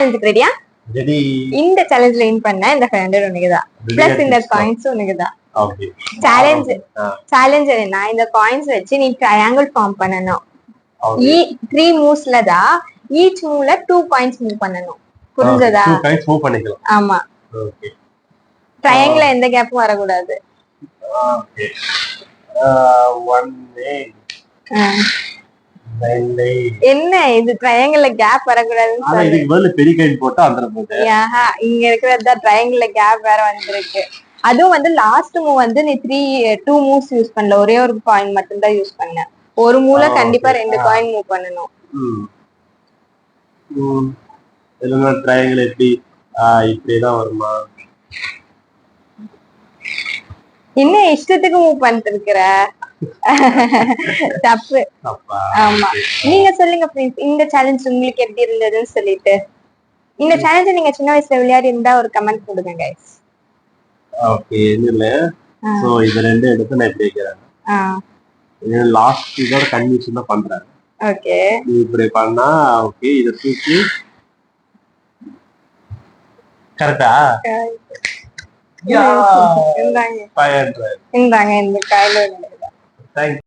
ரெடியா? ரெடி. இந்த சேலஞ்ச்ல வின் பண்ண இந்த 500 உனக்குதான். பிளஸ் இந்த காயின்ஸ் உனக்குதான். ஓகே. சேலஞ்ச் என்ன? இந்த காயின்ஸ் வச்சு நீ ட்ரையாங்கிள் ஃபார்ம் பண்ணனும். 3 மூவ்ஸ்ல தான் ஈச் மூவ்ல 2 காயின்ஸ் மூவ் பண்ணனும். புரிஞ்சதா? 2 காயின்ஸ் மூவ் பண்ணிக்கலாம். ஆமா. ஓகே. ட்ரையாங்கிள்ல எந்த கேப்பும் வர கூடாது. ஓகே. 1 என்ன இது ட்ரையாங்கிள்ல கேப் வரக்கூடாதுன்னு சொல்ல. இதுக்கு பதிலா பெரிய காயின் போட்டா அந்த போகுது. ஆஹா, இங்க இருக்கிறதா ட்ரையாங்கிள்ல கேப் வேற வந்திருக்கு. அதுவும் வந்து லாஸ்ட் மூவ் வந்து நீ 2 மூவ்ஸ் யூஸ் பண்ணல, ஒரே ஒரு காயின் மட்டும் தான் யூஸ் பண்ண. ஒரு மூவ்ல கண்டிப்பா 2 காயின் மூவ் பண்ணனும். இல்லனா ட்ரையாங்கிள் எப்படி இப்படி தான் வருமா? என்ன இஷ்டத்துக்கு மூவ் பண்ணிட்டு இருக்கற? தப்பு. ஆமா. நீங்க சொல்லுங்க ஃப்ரெண்ட்ஸ், இந்த சேலஞ்ச் உங்களுக்கு எப்படி இருந்ததுன்னு சொல்லிட்டு. இந்த சேலஞ்ச் நீங்க சின்ன வயசுல விளையாடி இருந்தா ஒரு கமெண்ட் போடுங்க गाइस. ஓகே. இல்ல சோ இது ரெண்டு எடுத்து நான் இப்படி கேக்குறேன். இது லாஸ்ட் இதோட கன்வியூஷன் தான் பண்றேன். ஓகே. இப்படி பண்ணா ஓகே. இத தூக்கி கரெக்ட்டா? யா. இந்தாங்க. 500. இந்தாங்க இந்த கையில. Thank you.